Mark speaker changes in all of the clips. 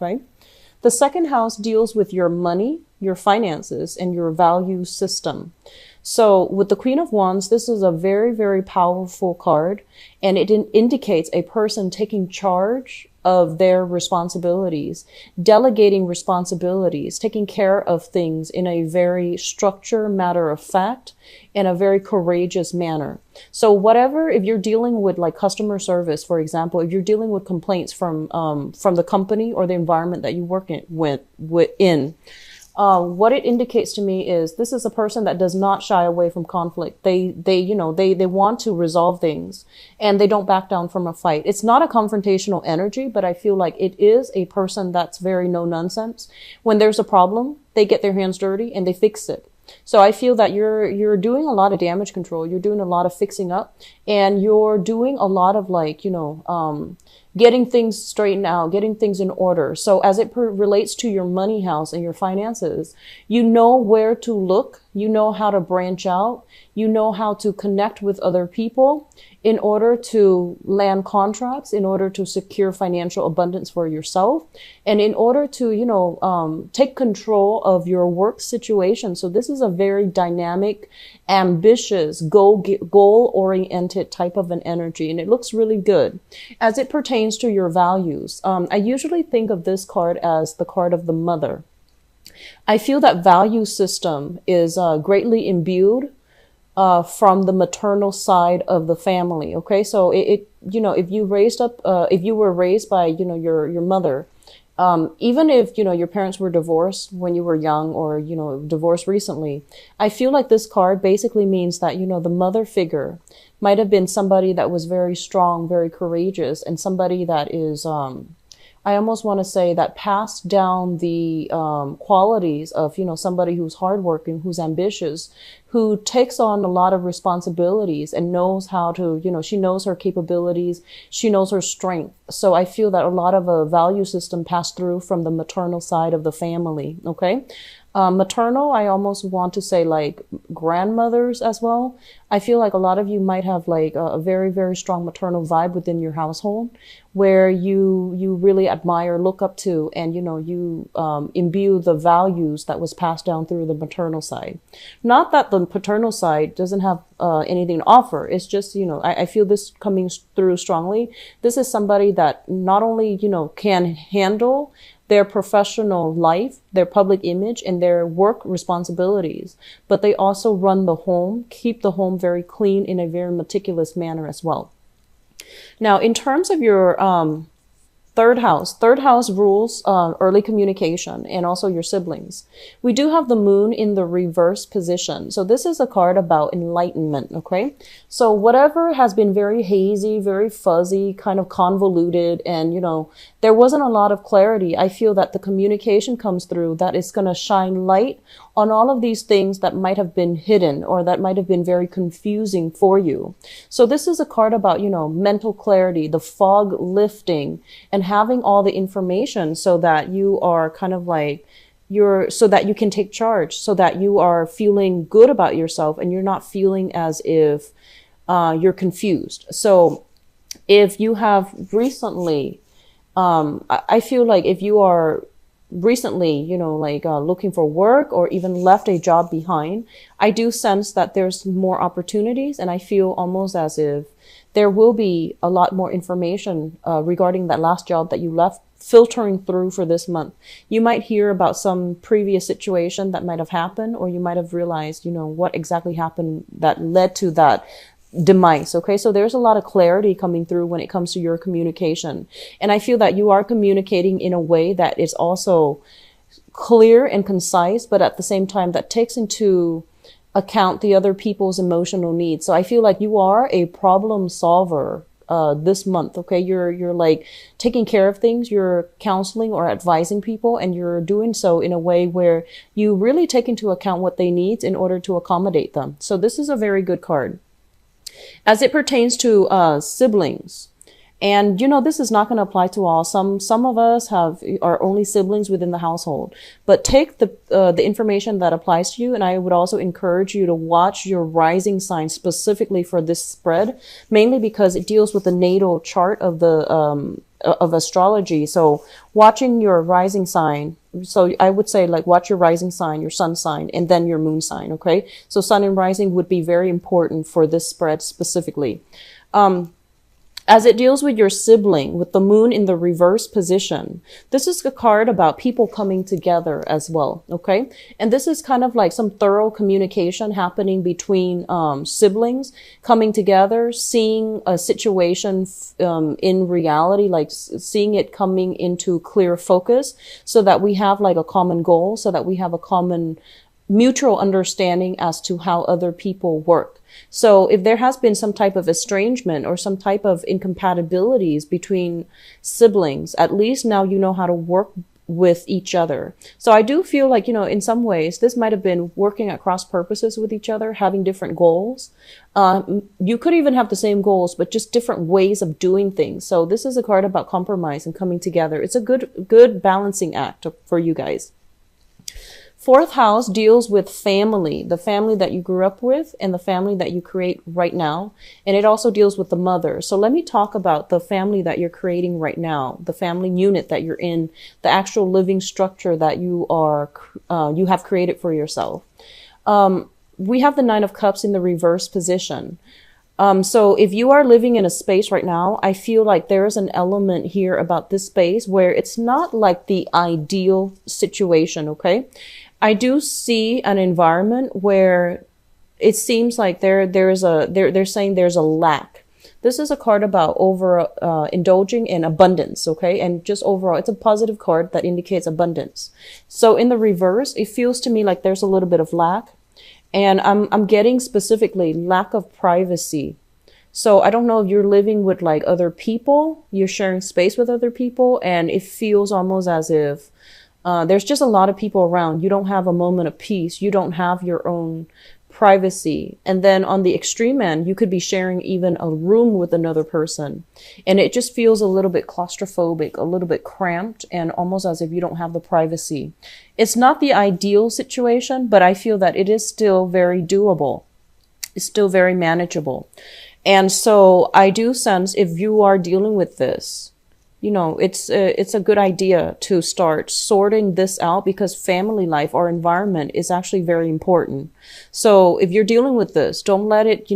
Speaker 1: okay? The second house deals with your money, your finances, and your value system. So with the Queen of Wands, this is a very, very powerful card, and it indicates a person taking charge of their responsibilities, delegating responsibilities, taking care of things in a very structured, matter of fact, in a very courageous manner. So whatever, if you're dealing with like customer service, for example, if you're dealing with complaints from the company or the environment that you work in, what it indicates to me is this is a person that does not shy away from conflict. They want to resolve things, and they don't back down from a fight. It's not a confrontational energy, but I feel like it is a person that's very no nonsense. When there's a problem, they get their hands dirty and they fix it. So I feel that you're doing a lot of damage control. You're doing a lot of fixing up, and you're doing a lot of like, getting things straightened out, getting things in order. So as it relates to your money house and your finances, you know where to look, you know how to branch out, you know how to connect with other people in order to land contracts, in order to secure financial abundance for yourself, and in order to, take control of your work situation. So this is a very dynamic, ambitious, goal-oriented type of an energy, and it looks really good. As it pertains to your values, I usually think of this card as the card of the mother. I feel that value system is greatly imbued from the maternal side of the family. Okay, so if you were raised by your mother, even if your parents were divorced when you were young, or divorced recently, I feel like this card basically means that the mother figure might have been somebody that was very strong, very courageous, and somebody that is I almost want to say that passed down the qualities of, somebody who's hardworking, who's ambitious, who takes on a lot of responsibilities and knows how to, she knows her capabilities, she knows her strength. So I feel that a lot of a value system passed through from the maternal side of the family, okay? Maternal, I almost want to say like grandmothers as well. I feel like a lot of you might have like a very, very strong maternal vibe within your household, where you really admire, look up to, and you imbue the values that was passed down through the maternal side. Not that the paternal side doesn't have anything to offer. It's just, I feel this coming through strongly. This is somebody that not only, can handle their professional life, their public image, and their work responsibilities, but they also run the home, keep the home very clean in a very meticulous manner as well. Now, in terms of your third house rules early communication and also your siblings. We do have the moon in the reverse position. So this is a card about enlightenment, okay? So whatever has been very hazy, very fuzzy, kind of convoluted, and there wasn't a lot of clarity, I feel that the communication comes through that is going to shine light on all of these things that might have been hidden or that might have been very confusing for you. So this is a card about, mental clarity, the fog lifting, and having all the information so that you are kind of like, so that you can take charge, so that you are feeling good about yourself and you're not feeling as if you're confused. So if you have recently, I feel like if you are recently, looking for work or even left a job behind, I do sense that there's more opportunities, and I feel almost as if there will be a lot more information regarding that last job that you left filtering through for this month. You might hear about some previous situation that might have happened, or you might have realized, what exactly happened that led to that demise. Okay, so there's a lot of clarity coming through when it comes to your communication, and I feel that you are communicating in a way that is also clear and concise, but at the same time that takes into account the other people's emotional needs. So I feel like you are a problem solver this month. Okay, you're like taking care of things, you're counseling or advising people, and you're doing so in a way where you really take into account what they need in order to accommodate them. So this is a very good card. As it pertains to siblings, and this is not going to apply to all. Some of us are only siblings within the household, but take the information that applies to you. And I would also encourage you to watch your rising sign specifically for this spread, mainly because it deals with the natal chart of the of astrology. So watching your rising sign. So I would say like watch your rising sign, your sun sign, and then your moon sign. Okay. So sun and rising would be very important for this spread specifically. As it deals with your sibling, with the moon in the reverse position, this is a card about people coming together as well, okay? And this is kind of like some thorough communication happening between siblings coming together, seeing a situation in reality, like seeing it coming into clear focus so that we have like a common goal, so that we have a common mutual understanding as to how other people work. So if there has been some type of estrangement or some type of incompatibilities between siblings, at least now you know how to work with each other. So I do feel like, in some ways, this might have been working at cross purposes with each other, having different goals. You could even have the same goals, but just different ways of doing things. So this is a card about compromise and coming together. It's a good balancing act for you guys. Fourth house deals with family, the family that you grew up with and the family that you create right now. And it also deals with the mother. So let me talk about the family that you're creating right now, the family unit that you're in, the actual living structure that you have created for yourself. We have the Nine of Cups in the reverse position. So if you are living in a space right now, I feel like there is an element here about this space where it's not like the ideal situation, okay? I do see an environment where it seems like they're saying there's a lack. This is a card about indulging in abundance, okay? And just overall, it's a positive card that indicates abundance. So in the reverse, it feels to me like there's a little bit of lack. And I'm getting specifically lack of privacy. So I don't know if you're living with like other people, you're sharing space with other people, and it feels almost as if there's just a lot of people around. You don't have a moment of peace. You don't have your own privacy. And then on the extreme end, you could be sharing even a room with another person. And it just feels a little bit claustrophobic, a little bit cramped, and almost as if you don't have the privacy. It's not the ideal situation, but I feel that it is still very doable. It's still very manageable. And so I do sense if you are dealing with this, it's a good idea to start sorting this out, because family life or environment is actually very important. So if you're dealing with this, don't let it,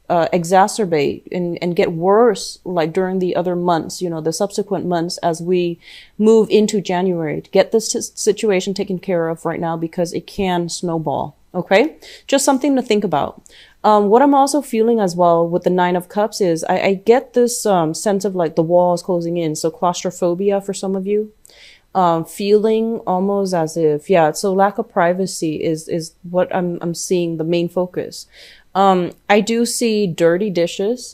Speaker 1: exacerbate and get worse like during the other months, the subsequent months as we move into January. To get this situation taken care of right now, because it can snowball. Okay, just something to think about. What I'm also feeling as well with the Nine of Cups is I get this sense of like the walls closing in. So claustrophobia for some of you, feeling almost as if, so lack of privacy is what I'm seeing, the main focus. I do see dirty dishes,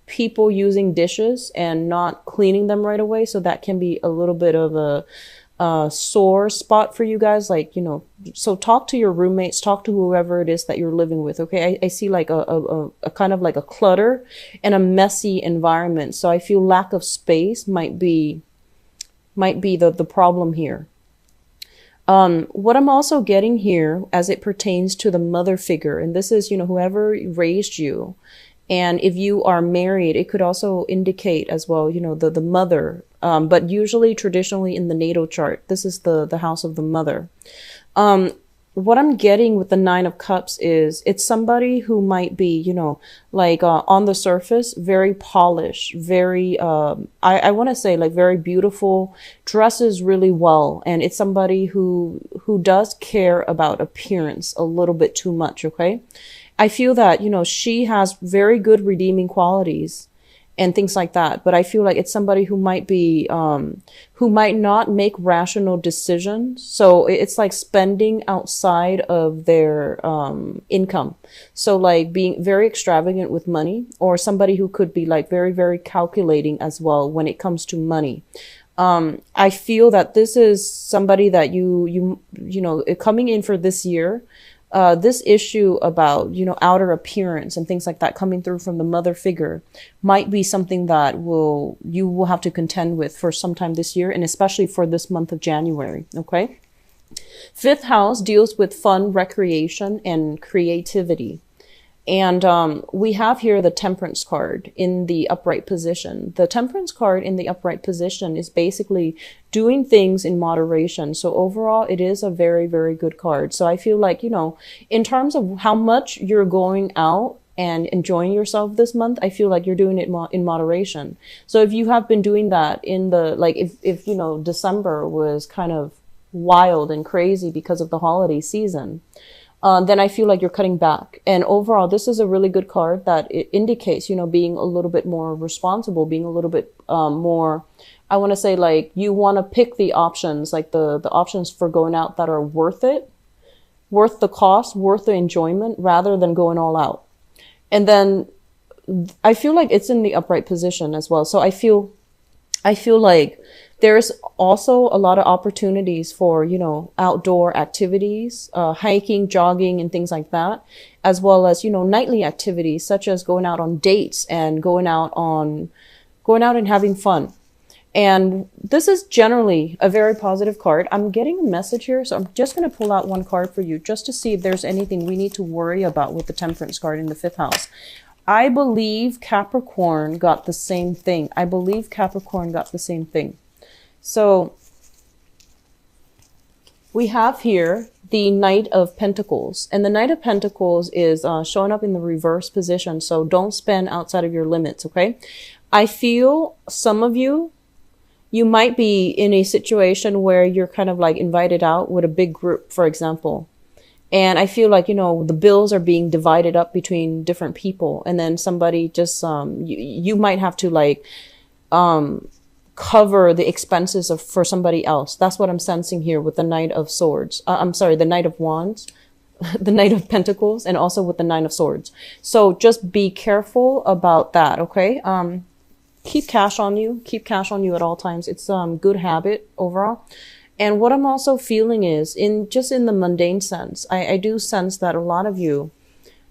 Speaker 1: people using dishes and not cleaning them right away. So that can be a little bit of a sore spot for you guys, so talk to your roommates, talk to whoever it is that you're living with. Okay. I see like a kind of like a clutter and a messy environment. So I feel lack of space might be the problem here. What I'm also getting here as it pertains to the mother figure, and this is, whoever raised you. And if you are married, it could also indicate as well, the mother. But usually traditionally in the natal chart, this is the house of the mother. What I'm getting with the Nine of Cups is it's somebody who might be, on the surface, very polished, very, I want to say like very beautiful, dresses really well. And it's somebody who does care about appearance a little bit too much. Okay. I feel that, she has very good redeeming qualities and things like that. But I feel like it's somebody who might be, who might not make rational decisions. So it's like spending outside of their, income. So like being very extravagant with money, or somebody who could be like very, very calculating as well when it comes to money. I feel that this is somebody that you coming in for this year. This issue about, outer appearance and things like that coming through from the mother figure might be something that you will have to contend with for some time this year, and especially for this month of January. Okay. Fifth house deals with fun, recreation, and creativity. And we have here the Temperance card in the upright position. The Temperance card in the upright position is basically doing things in moderation. So overall, it is a very, very good card. So I feel like, in terms of how much you're going out and enjoying yourself this month, I feel like you're doing it in moderation. So if you have been doing that in the, like, if December was kind of wild and crazy because of the holiday season, then I feel like you're cutting back. And overall, this is a really good card that it indicates, being a little bit more responsible, being a little bit more, I want to say, like, you want to pick the options, like the options for going out that are worth it, worth the cost, worth the enjoyment, rather than going all out. And then I feel like it's in the upright position as well. So I feel like there's also a lot of opportunities for, outdoor activities, hiking, jogging, and things like that, as well as, nightly activities such as going out on dates and going out and having fun. And this is generally a very positive card. I'm getting a message here, so I'm just going to pull out one card for you just to see if there's anything we need to worry about with the Temperance card in the 5th house. I believe Capricorn got the same thing. So we have here the Knight of Pentacles, and the Knight of Pentacles is showing up in the reverse position. So don't spend outside of your limits. Okay. I feel some of you might be in a situation where you're kind of like invited out with a big group, for example. And I feel like, the bills are being divided up between different people. And then somebody just, you might have to like, cover the expenses for somebody else. That's what I'm sensing here with the Knight of Swords. The Knight of Wands, the Knight of Pentacles, and also with the Nine of Swords. So just be careful about that. Okay. Keep cash on you at all times. It's good habit overall. And what I'm also feeling is in the mundane sense, I do sense that a lot of you,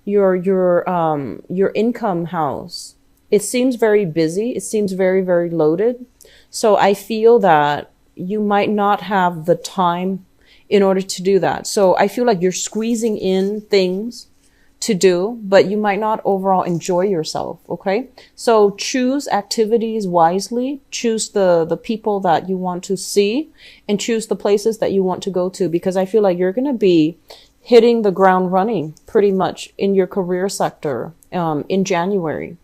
Speaker 1: your income house, it seems very busy. It seems very, very loaded. So I feel that you might not have the time in order to do that. So I feel like you're squeezing in things to do, but you might not overall enjoy yourself. Okay. So choose activities wisely, choose the people that you want to see, and choose the places that you want to go to, because I feel like you're going to be hitting the ground running pretty much in your career sector, in January.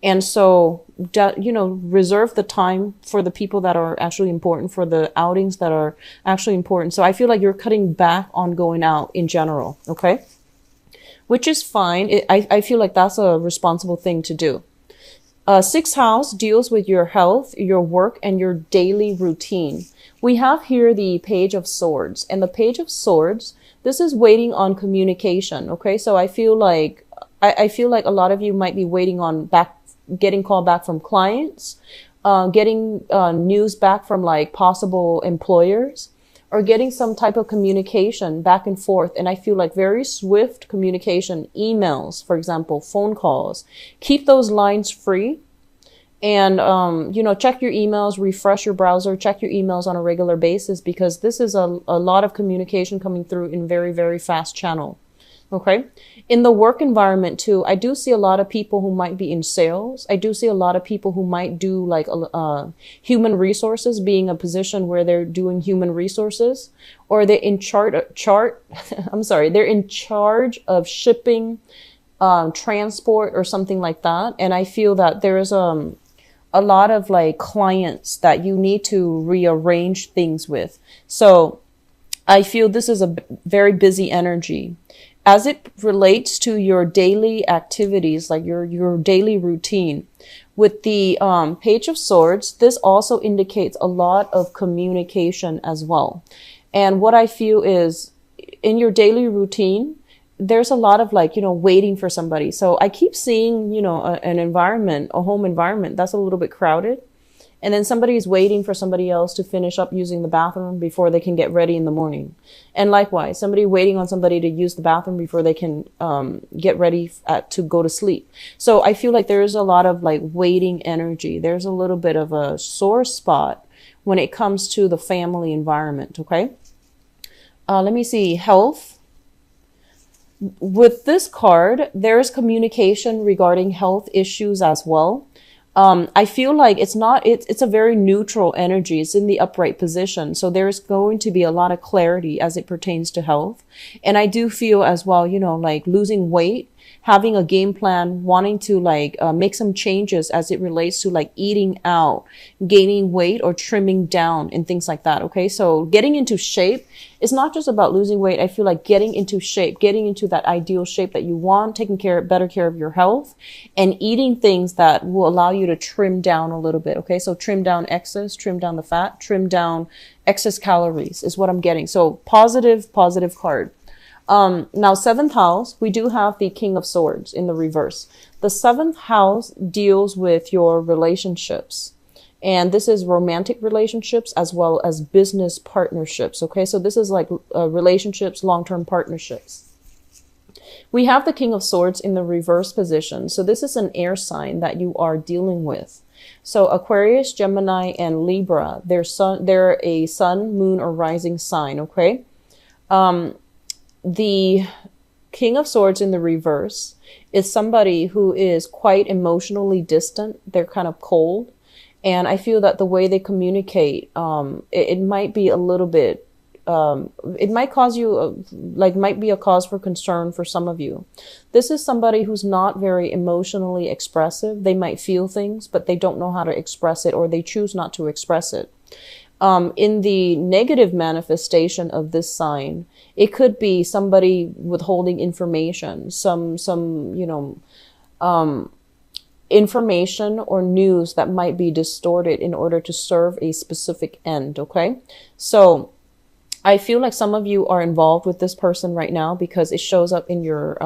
Speaker 1: And so, reserve the time for the people that are actually important, for the outings that are actually important. So I feel like you're cutting back on going out in general. Okay. Which is fine. I feel like that's a responsible thing to do. 6th house deals with your health, your work, and your daily routine. We have here the Page of Swords, and the Page of Swords, this is waiting on communication. Okay. So I feel like a lot of you might be waiting on getting called back from clients, getting news back from like possible employers, or getting some type of communication back and forth. And I feel like very swift communication, emails, for example, phone calls. Keep those lines free. And, check your emails, refresh your browser, check your emails on a regular basis, because this is a lot of communication coming through in very, very fast channel. Okay. In the work environment too, I do see a lot of people who might be in sales. I do see a lot of people who might do like human resources, being a position where they're doing human resources, or they're in they're in charge of shipping, transport, or something like that. And I feel that there is a lot of like clients that you need to rearrange things with. So I feel this is a very busy energy. As it relates to your daily activities, like your daily routine, with the Page of Swords, this also indicates a lot of communication as well. And what I feel is in your daily routine, there's a lot of like, waiting for somebody. So I keep seeing, an environment, a home environment that's a little bit crowded. And then somebody is waiting for somebody else to finish up using the bathroom before they can get ready in the morning. And likewise, somebody waiting on somebody to use the bathroom before they can get ready to go to sleep. So I feel like there is a lot of like waiting energy. There's a little bit of a sore spot when it comes to the family environment. Okay. Let me see. Health. With this card, there's communication regarding health issues as well. I feel like it's a very neutral energy. It's in the upright position. So there's going to be a lot of clarity as it pertains to health. And I do feel as well, like losing weight, having a game plan, wanting to make some changes as it relates to like eating out, gaining weight or trimming down and things like that. Okay. So getting into shape is not just about losing weight. I feel like getting into shape, getting into that ideal shape that you want, taking better care of your health and eating things that will allow you to trim down a little bit. Okay. So trim down excess, trim down the fat, trim down excess calories is what I'm getting. So positive card. Now, seventh house, we do have the King of Swords in the reverse. The seventh house deals with your relationships. And this is romantic relationships as well as business partnerships. Okay. So this is like relationships, long-term partnerships. We have the King of Swords in the reverse position. So this is an air sign that you are dealing with. So Aquarius, Gemini, and Libra, they're a sun, moon, or rising sign. Okay. The King of Swords in the reverse is somebody who is quite emotionally distant. They're kind of cold. And I feel that the way they communicate, it might be a little bit, it might cause you, might be a cause for concern for some of you. This is somebody who's not very emotionally expressive. They might feel things, but they don't know how to express it, or they choose not to express it. In the negative manifestation of this sign, it could be somebody withholding information, some information or news that might be distorted in order to serve a specific end. Okay. So I feel like some of you are involved with this person right now because it shows up in your,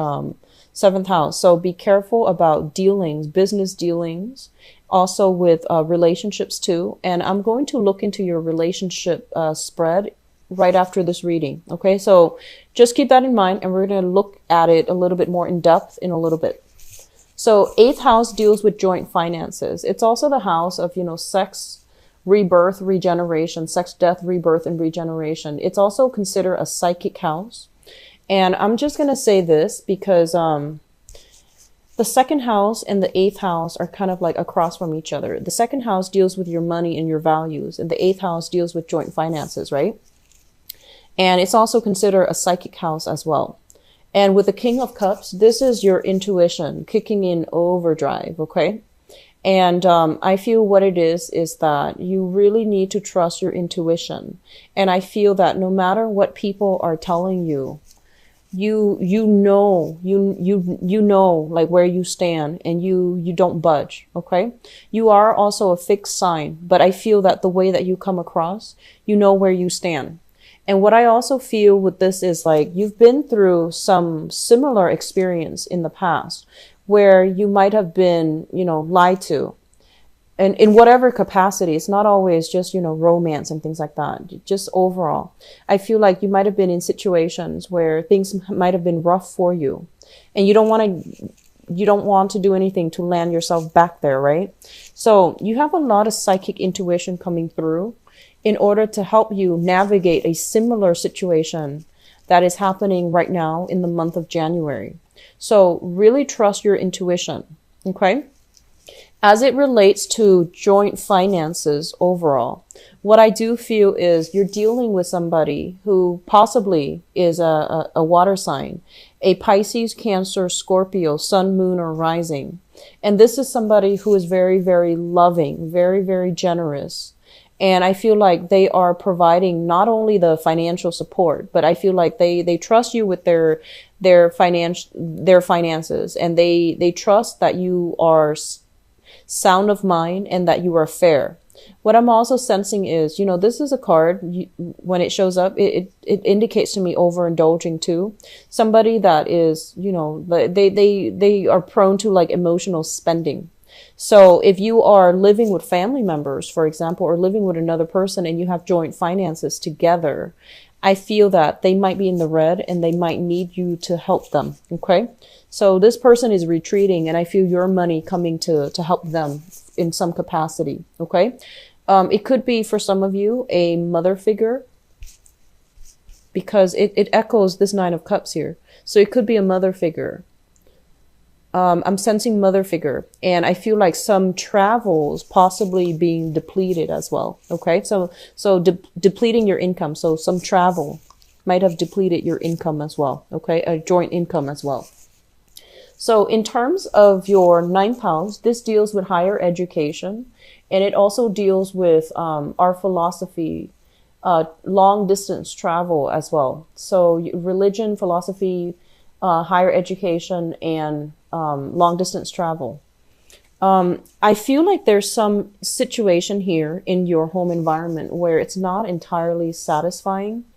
Speaker 1: seventh house. So be careful about dealings, business dealings, also with relationships too. And I'm going to look into your relationship spread right after this reading. Okay, so just keep that in mind, and we're going to look at it a little bit more in depth in a little bit. So eighth house deals with joint finances. It's also the house of, sex, rebirth, regeneration, sex, death, rebirth, and regeneration. It's also considered a psychic house. And I'm just going to say this because the second house and the eighth house are kind of like across from each other. The second house deals with your money and your values, and the eighth house deals with joint finances, right? And it's also considered a psychic house as well. And with the King of Cups, this is your intuition kicking in overdrive, okay? And I feel what it is that you really need to trust your intuition. And I feel that no matter what people are telling you, you know like where you stand, and you don't budge. Okay. You are also a fixed sign, but I feel that the way that you come across, you know where you stand. And what I also feel with this is like you've been through some similar experience in the past where you might have been, lied to. And in whatever capacity, it's not always just, romance and things like that. Just overall, I feel like you might have been in situations where things might have been rough for you, and you don't want to do anything to land yourself back there, right? So you have a lot of psychic intuition coming through in order to help you navigate a similar situation that is happening right now in the month of January. So really trust your intuition. Okay. As it relates to joint finances overall, what I do feel is you're dealing with somebody who possibly is a water sign, a Pisces, Cancer, Scorpio, Sun, Moon, or Rising. And this is somebody who is very, very loving, very, very generous. And I feel like they are providing not only the financial support, but I feel like they trust you with their finances, and they trust that you are sound of mind and that you are fair. What I'm also sensing is, this is a card, when it shows up, it indicates to me overindulging too. Somebody that is, they are prone to like emotional spending. So if you are living with family members, for example, or living with another person and you have joint finances together, I feel that they might be in the red and they might need you to help them. Okay. So this person is retreating, and I feel your money coming to help them in some capacity. Okay. It could be for some of you a mother figure. because it echoes this Nine of Cups here. So it could be a mother figure. I'm sensing mother figure, and I feel like some travels possibly being depleted as well. Okay, so depleting your income. So some travel might have depleted your income as well. Okay, a joint income as well. So in terms of your ninth house, this deals with higher education, and it also deals with our philosophy, long distance travel as well. So religion, philosophy, higher education, and long distance travel. I feel like there's some situation here in your home environment where it's not entirely satisfying.